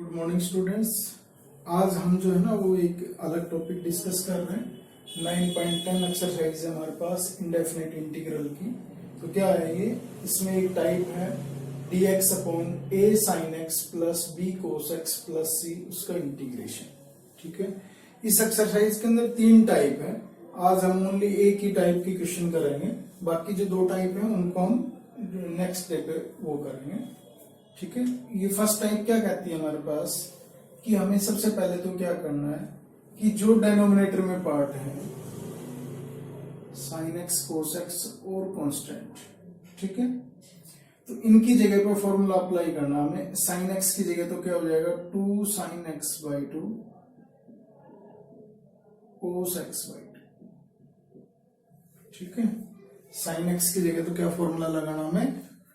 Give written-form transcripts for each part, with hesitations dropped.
Good morning students. आज हम जो है ना वो एक अलग टॉपिक डिस्कस कर रहे हैं। 9.10 एक्सरसाइज है हमारे पास इंडेफिनिट इंटीग्रल की। तो क्या है ये, इसमें एक टाइप है dx upon a sin x plus b cos x plus c, उसका इंटीग्रेशन। ठीक है, इस एक्सरसाइज के अंदर तीन टाइप है। आज हम ओनली एक ही टाइप की क्वेश्चन करेंगे, बाकी जो दो टाइप है उनको हम नेक्स्ट डे पे वो करेंगे। ठीक है, ये फर्स्ट टाइप क्या कहती है हमारे पास कि हमें सबसे पहले तो क्या करना है कि जो डेनोमिनेटर में पार्ट है साइन एक्स कोस एक्स और कांस्टेंट, ठीक है, तो इनकी जगह पर फॉर्मूला अप्लाई करना हमें। साइन एक्स की जगह तो क्या हो जाएगा 2 sin x by 2 cos x by 2। ठीक है, साइन एक्स की जगह तो क्या फॉर्मूला लगाना हमें,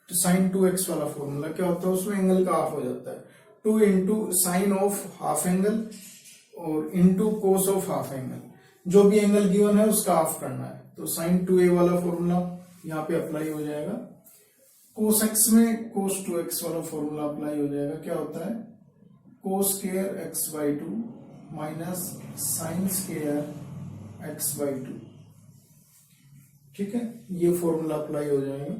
तो साइन 2x वाला फॉर्मूला क्या होता है, उसमें एंगल का हाफ हो जाता है 2 into sine of half angle और into cos of half angle. जो भी एंगल गिवन है उसका हाफ करना है, तो साइन 2a वाला फॉर्मूला यहाँ पे अप्लाई हो जाएगा। कोस एक्स में कोस 2x वाला फॉर्मूला अप्लाई हो जाएगा। क्या होता है cos square x by 2 minus sine square x by 2। ठीक है, ये फॉर्मूला अप्लाई हो जाएगा।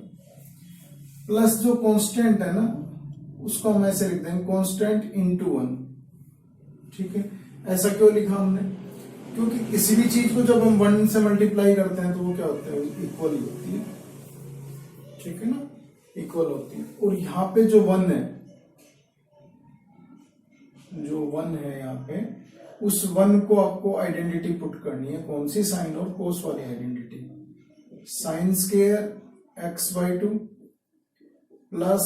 प्लस जो कांस्टेंट है ना उसको हम ऐसे लिख देंगे कांस्टेंट इंटू 1। ठीक है, ऐसा क्यों लिखा हमने, क्योंकि किसी भी चीज को जब हम 1 से मल्टीप्लाई करते हैं तो वो क्या होता है, इक्वल ही होती है। ठीक है ना, इक्वल होती है। और यहाँ पे जो 1 है, जो 1 है यहाँ पे, उस 1 को आपको आइडेंटिटी पुट करनी है। कौन सी, साइन और कोस वाली identity. Sine square x by 2 plus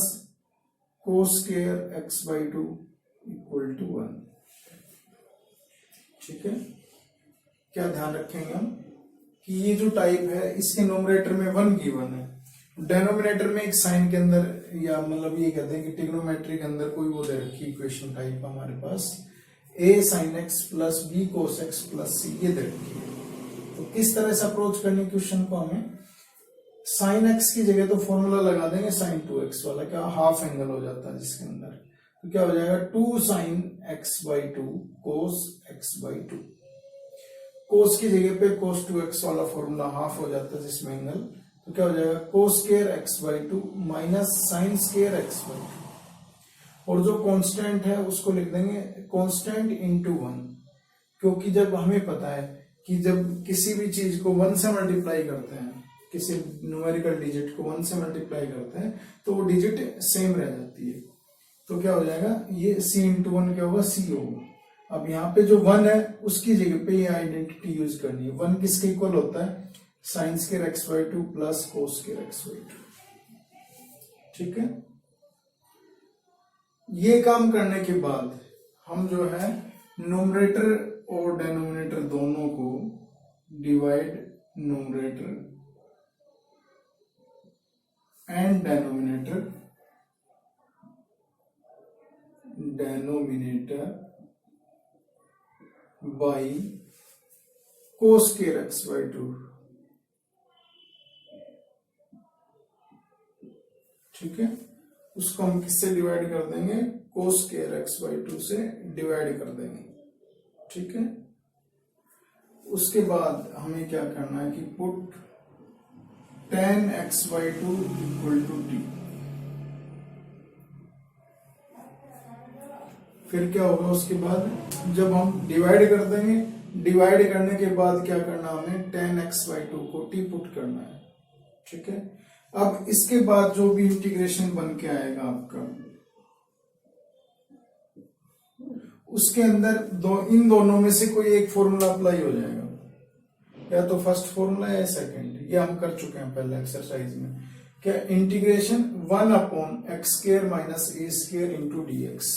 cos square x by 2 equal to 1। ठीक है, क्या ध्यान रखेंगे हम कि ये जो टाइप है इसके नोमरेटर में 1 गिवन है, डेनोमिनेटर में एक साइन के अंदर, या मतलब ये कहते हैं कि ट्रिग्नोमेट्री के अंदर कोई वो दे रखी इक्वेशन टाइप हमारे पास a sin x plus b cos x plus c, ये दे रखी है। तो किस तरह से अप्रोच करनी क्वेश्चन को, हमें साइन एक्स की जगह तो फॉर्मूला लगा देंगे साइन 2x वाला, क्या हाफ एंगल हो जाता है जिसके अंदर, तो क्या हो जाएगा 2 sin x by 2 cos x by 2। कोस की जगह पे cos 2x वाला फॉर्मूला हाफ हो जाता है जिसमें एंगल, तो क्या हो जाएगा cos square x by 2 minus sine square x by 2। और जो कांस्टेंट है उसको लिख देंगे कांस्टेंट इंटू 1, क्योंकि जब हमें पता है कि जब किसी भी चीज को 1 से मल्टीप्लाई करते हैं, किसी न्यूमेरिकल डिजिट को 1 से मल्टीप्लाई करते हैं तो वो डिजिट सेम रह जाती है। तो क्या हो जाएगा, ये c इंटू 1 क्या होगा, c होगा। अब यहाँ पे जो 1 है उसकी जगह पे ये आइडेंटिटी यूज करनी है। 1 किसके इक्वल होता है, sine square x by 2 plus cos square x by 2। ठीक है, ये काम करने के बाद हम जो है नोमरेटर और डेनोमिनेटर दोनों को divide numerator and denominator by cos square x by 2। ठीक है, उसको हम किससे डिवाइड कर देंगे, कोस स्क्वायर x by 2 से डिवाइड कर देंगे। ठीक है, उसके बाद हमें क्या करना है कि put tan x by 2 equal to t। फिर क्या होगा, उसके बाद जब हम डिवाइड कर देंगे, डिवाइड करने के बाद क्या करना, हमें tan x by 2 को t पुट करना है। ठीक है, अब इसके बाद जो भी इंटीग्रेशन बन के आएगा आपका, उसके अंदर इन दोनों में से कोई एक फॉर्मूला अप्लाई हो जाएगा, या तो फर्स्ट फॉर्मूला या सेकंड। ये हम कर चुके हैं पहले एक्सरसाइज में। क्या, integration 1 upon X square minus A square into D X,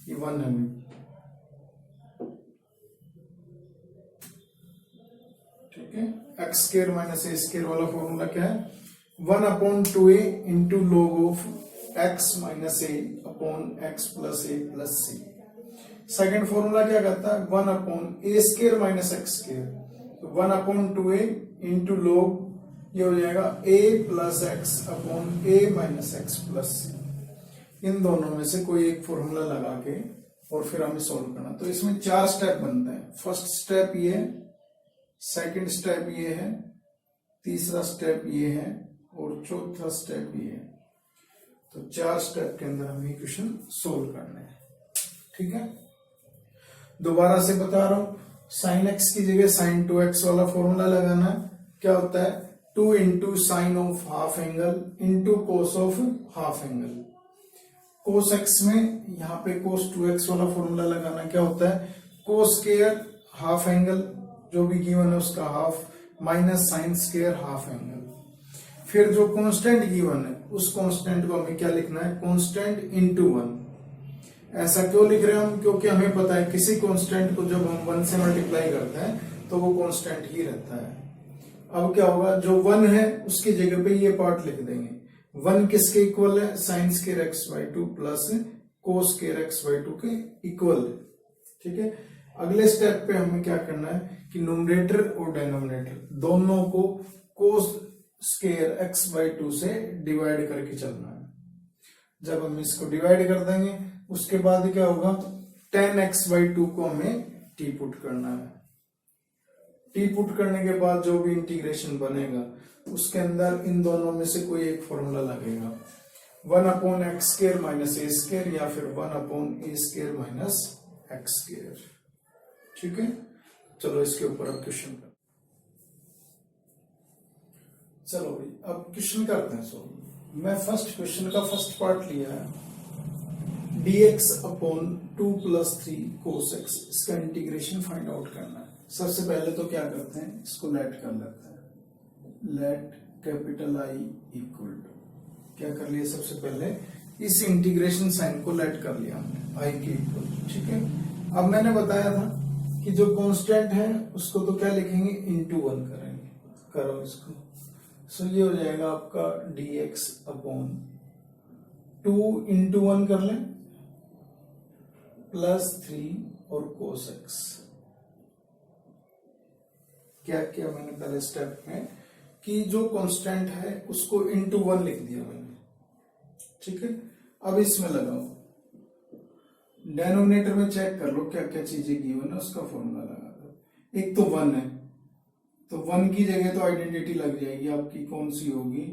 ये 1 है। ठीक है, X square minus A square वाला फॉर्मूला क्या है, 1 upon 2a into log of x minus A upon X plus A plus C. Second formula क्या कहता है, 1 upon A square minus X square, तो 1 अपॉन 2a इंटू लॉग, ये हो जाएगा a plus X upon a minus X plus C. इन दोनों में से कोई एक फॉर्मूला लगा के और फिर हमें सोल्व करना। तो इसमें 4 स्टेप बनते हैं। फर्स्ट स्टेप ये है, सेकंड स्टेप ये है, तीसरा स्टेप ये है और चौथा स्टेप ये है। तो 4 स्टेप के अंदर हमें क्वेश्चन सोल्व करना है। ठीक है, दोबारा से बता रहा हूं, साइन एक्स की जगह साइन 2x वाला फॉर्मूला लगाना है। क्या होता है, 2 into sine of half angle into cos of half angle. Cos x में यहाँ पे कोस 2x वाला फॉर्मूला लगाना। क्या होता है, कोस स्क्वायर हाफ एंगल जो भी गिवन है उसका half minus sine square half angle. फिर जो कांस्टेंट गिवन है उस कांस्टेंट को हमें क्या लिखना है, कांस्टेंट इंटू 1। ऐसा क्यों लिख रहे हैं हम, क्योंकि हमें पता है किसी कांस्टेंट को जब हम 1 से मल्टीप्लाई करते हैं तो वो कांस्टेंट ही रहता है। अब क्या होगा, जो 1 है उसकी जगह पे ये पार्ट लिख देंगे। 1 किसके इक्वल है, sign square x by 2 plus cos square x by 2 के इक्वल है। ठीक है, अगले स्टेप पे हमें क्या करना है कि न्यूमरेटर और डिनोमिनेटर दोनों को कोस स्क्वायर एक्स बाई 2 से डिवाइड करके चलना है। जब हम इसको डिवाइड कर देंगे उसके बाद क्या होगा, tan x बाई 2 को हमें टी पुट करना है। टी पुट करने के बाद जो भी इंटीग्रेशन बनेगा उसके अंदर इन दोनों में से कोई एक फॉर्मूला लगेगा, 1 upon X square minus A square या फिर 1 upon A square minus X square. ठीक है, चलो इसके ऊपर अब क्वेश्चन कर, चलो भाई अब क्वेश्चन करते हैं सोल्व। मैं फर्स्ट क्वेश्चन का फर्स्ट पार्ट लिया है, dx upon 2 plus 3 cos x, इसका इंटीग्रेशन फाइंड आउट करना है। सबसे पहले तो क्या करते हैं, इसको लेट कर लेते हैं, let capital I equal to, क्या कर लिया सबसे पहले इस इंटीग्रेशन साइन को लेट कर लिया हमने I के इक्वल। ठीक है, अब मैंने बताया था कि जो कांस्टेंट है उसको तो क्या लिखेंगे, इंटू 1 करेंगे। करो इसको, सो ये हो जाएगा आपका dx अपॉन 2 इंटू 1 कर लें प्लस 3 और कोस एक्स। क्या किया मैंने पहले स्टेप में कि जो कांस्टेंट है उसको इंटू 1 लिख दिया मैंने। ठीक है, अब इसमें लगाओ, डेनोमिनेटर में चेक कर लो क्या क्या चीजें गिवन है उसका फॉर्मूला लगा दो। एक तो 1 है तो 1 की जगह तो आइडेंटिटी लग जाएगी आपकी, कौन सी होगी,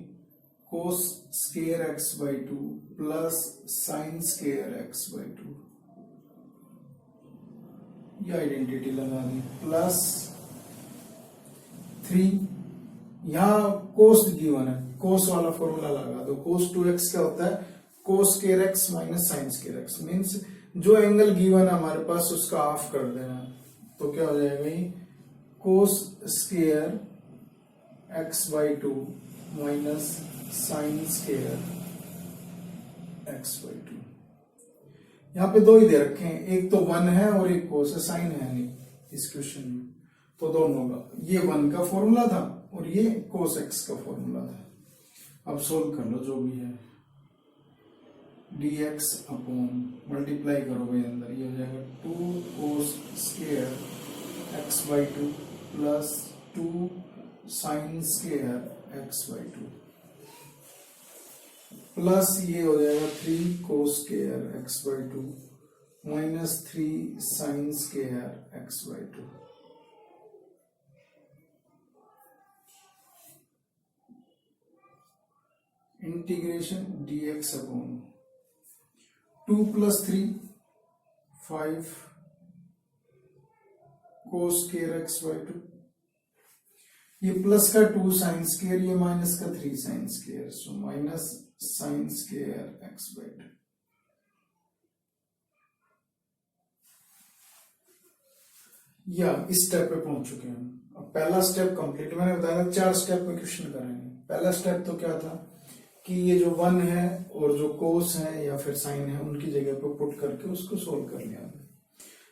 कोस square x by 2 plus sign square x by 2, ये आइडेंटिटी लगा दी, प्लस 3, यहां कोस गिवन है, कोस वाला फॉर्मूला लगा दो। कोस 2x क्या होता है, कोस square x minus sign square x, means जो एंगल गिवन है हमारे पास उसका हाफ कर देना। तो क्या हो जाएगा, कोस square x by 2 minus sign square x by 2। यहाँ पे 2 ही दे रखे हैं, एक तो 1 है और एक कोस है, साइन है नहीं इस क्वेश्चन में, तो दोनों का, ये 1 का फॉर्मूला था और ये कोस एक्स का फॉर्मूला था। अब सोल्व कर लो जो भी है, dx अपॉन मल्टीप्लाई करोगे अंदर, ये हो जाएगा 2 कोस square x by 2 plus 2 sign square x by 2 plus ये हो जाएगा 3 कोस square x by 2 minus 3 sign square x by 2। Integration dx upon 2 plus 3 5 cos square x by 2, ये प्लस का 2 साइन स्क्वायर, ये माइनस का 3 sine square, so minus sign square x by 2। या इस step पे पहुंच चुके हैं। अब पहला स्टेप कंप्लीट, मैंने बताया 4 स्टेप में क्वेश्चन करेंगे। पहला स्टेप तो क्या था कि ये जो 1 है और जो कोस है या फिर साइन है उनकी जगह पे पुट करके उसको सोल्व कर लिया।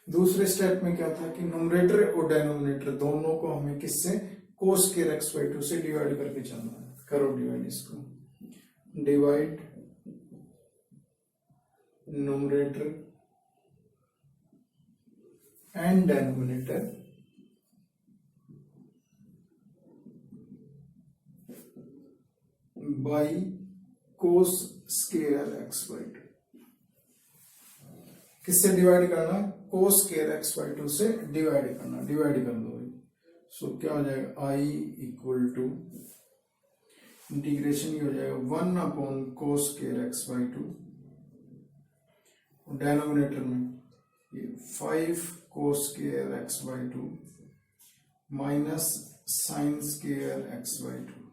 दूसरे स्टेप में क्या था कि न्यूमरेटर और डिनोमिनेटर दोनों को हमें किससे, कोस स्क्वायर एक्स बाई 2 से डिवाइड करके चलना है। करो डिवाइड इसको, divide numerator and denominator by cos square x by 2। किससे डिवाइड करना है, कोस स्क्वायर एक्स बाई टू से डिवाइड करना, डिवाइड कर दो। सो क्या हो जाएगा, आई इक्वल टू इंटीग्रेशन ये हो जाएगा 1 upon cos square x by to, denominator में ये 5 कोस square x by to minus sign square x by to.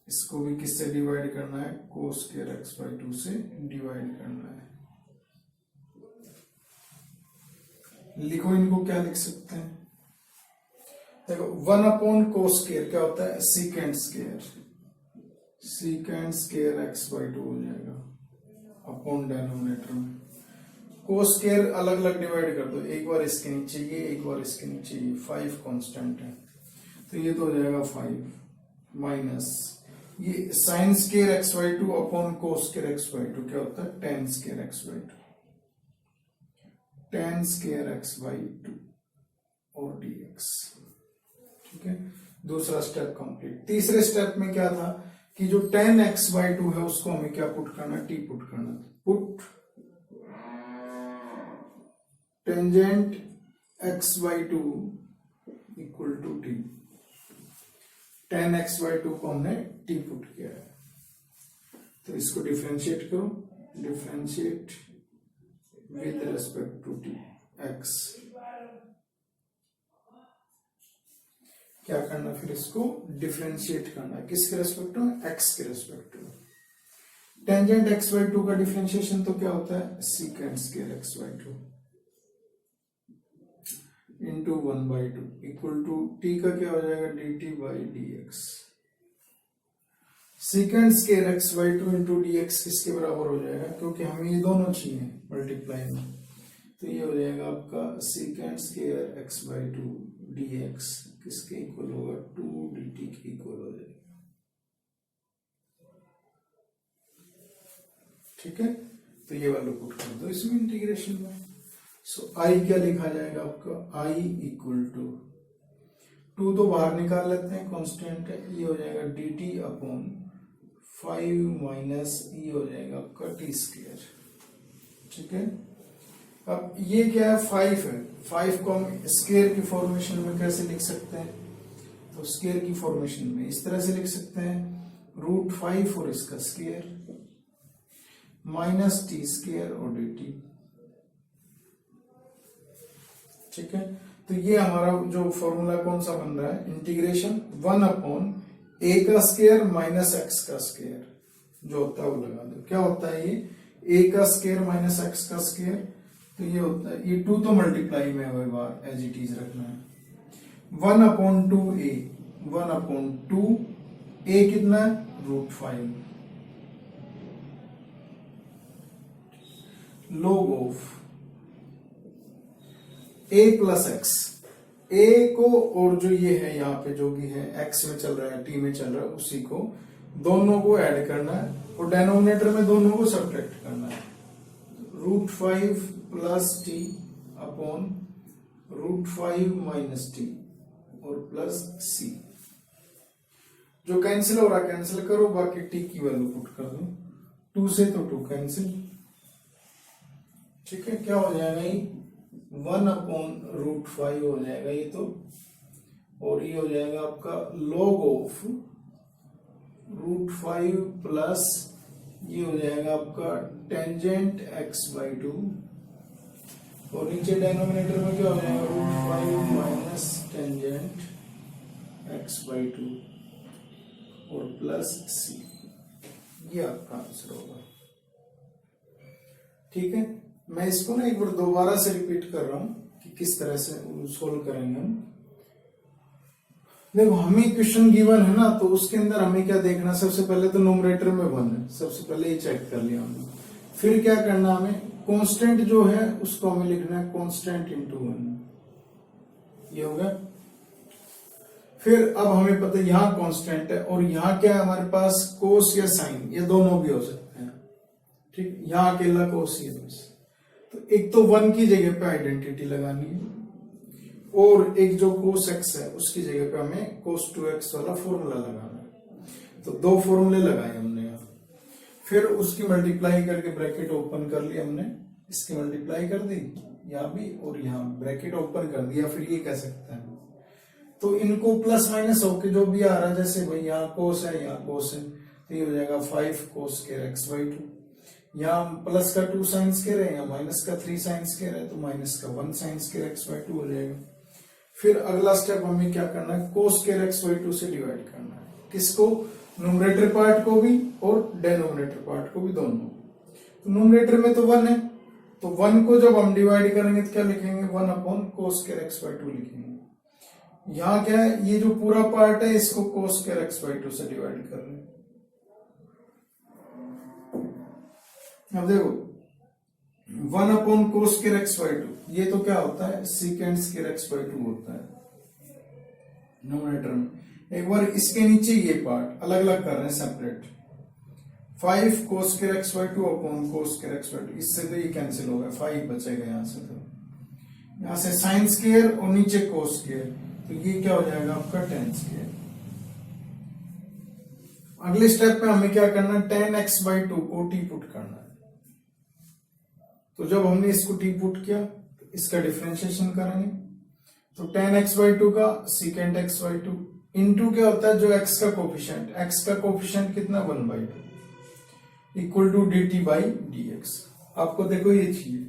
इसको भी किससे डिवाइड करना है, कोस स्क्वायर एक्स बाई टू से डिवाइड करना है। लिखो इनको, क्या लिख सकते हैं, देखो 1 अपॉन कोस स्क्वायर क्या होता है, secant square, secant square x by to हो जाएगा अपॉन डेनोमिनेटर में। कोस स्क्वायर अलग अलग डिवाइड कर दो, एक बार इसके नीचे ये, एक बार इसके नीचे ये, 5 कांस्टेंट है तो ये तो हो जाएगा 5 माइनस ये sign square x by two upon cos square x by to क्या होता है, ten square x by to, ten square x by to और dx। ठीक है, दूसरा स्टेप कंप्लीट। तीसरे स्टेप में क्या था कि जो टेन एक्स बाई टू है उसको हमें क्या पुट करना, t पुट करना, put tangent x by two equal to t, tan x by two को हमने t पुट किया है तो इसको डिफरेंशिएट करो, differentiate with respect to t x, क्या करना फिर इसको डिफरेंशिएट करना है, किसके रेस्पेक्ट टू, x के respect to. Tangent x by two का डिफरेंशिएशन तो क्या होता है, secant square x by two into 1 by two equal to t का क्या हो जाएगा, dt by dx। Secant square x by two into dx किसके बराबर हो जाएगा, क्योंकि हमें ये दोनों चाहिए मल्टीप्लाई में, तो ये हो जाएगा आपका सीकेंड square x by to dx किसके इक्वल होगा, 2 dt के इक्वल हो जाएगा। ठीक है, तो ये वाला पुट कर दो इसमें इंटीग्रेशन में। सो आई क्या लिखा जाएगा आपका, आई इक्वल टू 2 तो बाहर निकाल लेते हैं, कांस्टेंट है, ये हो जाएगा dt अपॉन 5 माइनस ये हो जाएगा आपका टी स्क्वायर। ठीक है, अब ये क्या है, 5 है, 5 को हम स्क्वायर की फॉर्मेशन में कैसे लिख सकते हैं, तो स्क्वायर की फॉर्मेशन में इस तरह से लिख सकते हैं, √5 और इसका स्क्वायर माइनस टी स्क्वायर और dt। ठीक है, तो ये हमारा जो फॉर्मूला कौन सा बन रहा है, इंटीग्रेशन 1 अपॉन a का स्क्वायर माइनस x का स्क्वायर जो होता है वो लगा दो। क्या होता है ये, a का स्क्वायर माइनस x का स्क्वायर, तो ये होता है, ये 2 तो मल्टीप्लाई में हर बार एज इट इज रखना है, 1 अपॉन 2a, 1 अपॉन 2 a कितना है, √5 log of a plus x, a को और जो ये है यहाँ पे जो भी है x में चल रहा है t में चल रहा है उसी को दोनों को ऐड करना है और डेनोमिनेटर में दोनों को सब्ट्रैक्ट करना है, √5 plus T upon √5 minus T और प्लस सी। जो कैंसिल हो रहा है कैंसिल करो, बाकी टी की वैल्यू पुट कर दो, 2 से तो 2 कैंसिल। ठीक है, क्या हो जाएगा ये 1 अपॉन √5 हो जाएगा ये तो, और ये हो जाएगा आपका log ऑफ √5 प्लस ये हो जाएगा आपका टेंजेंट x बाई टू और नीचे डेनोमिनेटर में क्या हो जाएगा, √5 minus tangent x by to और प्लस c, ये आपका आंसर होगा। ठीक है, मैं इसको ना एक बार दोबारा से रिपीट कर रहा हूं कि किस तरह से सोल्व करेंगे हम। देखो हमें क्वेश्चन गिवन है ना, तो उसके अंदर हमें क्या देखना, सबसे पहले तो नोमरेटर में 1 है, सबसे पहले ये चेक कर लिया हमने। फिर क्या करना, हमें कांस्टेंट जो है उसको हमें लिखना है कांस्टेंट इंटू 1, ये हो गया। फिर अब हमें पता है यहाँ कांस्टेंट है और यहाँ क्या है हमारे पास, कोस या साइन, ये दोनों भी हो सकते हैं। ठीक, यहाँ अकेला कोस ही है बस, तो एक तो 1 की जगह पे आइडेंटिटी लगानी है और एक जो cos x है उसकी जगह पे हमें cos 2x वाला फॉर्मूला लगाना है। तो 2 फॉर्मूले लगाए हमने यहाँ। फिर उसकी मल्टीप्लाई करके ब्रैकेट ओपन कर लिया हमने, इसकी मल्टीप्लाई कर दी यहाँ भी और यहाँ ब्रैकेट ओपन कर दिया, फिर ये कह सकते हैं। तो इनको प्लस माइनस होके जो भी आ रहा है, जैसे भाई यहाँ कोस है यहाँ कोस है, तो ये हो जाएगा 5 cos square x/2। यहाँ प्लस का 2 sin square है, यहाँ माइनस का 3 sin square है, तो माइनस का 1 sin square x/2 हो जाएगा। फिर अगला स्टेप हमें क्या करना है, cos square x/2 से डिवाइड करना है, किसको, न्यूमरेटर पार्ट को भी और डेनोमिनेटर पार्ट को भी, दोनों। तो न्यूमरेटर में तो 1 है, तो 1 को जब हम डिवाइड करेंगे तो क्या लिखेंगे, 1/cos square x/2 लिखेंगे। यहाँ क्या है, ये जो पूरा पार्ट है इसको cos square x/2 से डिवाइड कर रहे हैं। अब देखो 1/cos square x/2, ये तो क्या होता है, secant square x/2 होता है न्यूमरेटर में। एक बार इसके नीचे ये पार्ट अलग अलग कर रहे हैं, separate. 5 cos square x/2 upon cos square x/2, इससे तो ये कैंसिल हो गया, 5 बचेगा यहाँ से। तो यहाँ से sin square और नीचे cos square, तो ये क्या हो जाएगा आपका tan square। अगले स्टेप पे हमें क्या करना है, tan x/2 को टी पुट करना है। तो जब हमने इसको टी पुट किया तो इसका डिफरेंशिएशन करेंगे, तो tan x/2 का secant x/2 इंटू क्या होता है, जो x का कोफिशिएंट, x का कोफिशिएंट कितना 1/2 इक्वल टू dt/dx। आपको देखो ये चाहिए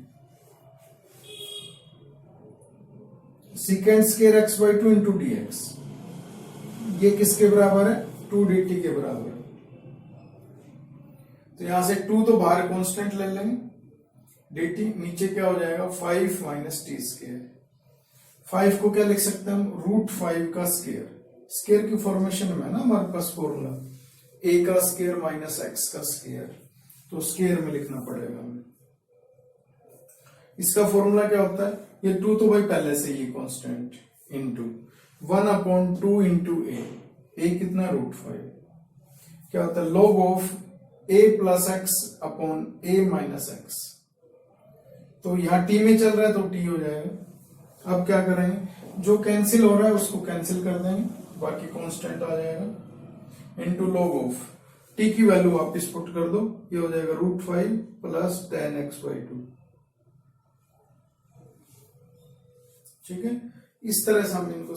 secant square x/2 into dx, ये किसके बराबर है, 2 dt के बराबर है। तो यहां से 2 तो बाहर कांस्टेंट ले लेंगे, dt नीचे क्या हो जाएगा 5 माइनस टी स्क्वायर। 5 को क्या लिख सकते हैं हम, √5 का स्क्वायर। स्क्वायर की फॉर्मेशन में ना हमारे पास फॉर्मूला a का स्क्वायर माइनस x का स्क्वायर, तो स्क्वायर में लिखना पड़ेगा हमें। इसका फॉर्मूला क्या होता है, ये 2 तो भाई पहले से ही कांस्टेंट, इंटू 1/2 इंटू a कितना √5, क्या होता है log of a plus x upon a minus x। तो यहाँ t में चल रहा है तो t हो जाएगा। अब क्या करेंगे, जो कैंसिल हो रहा है उसको कैंसिल कर देंगे, बाकी कांस्टेंट आ जाएगा, इनटू log ऑफ t की वैल्यू वापस पुट कर दो, ये हो जाएगा √5 प्लस tan x/2। ठीक है, इस तरह से हम इनको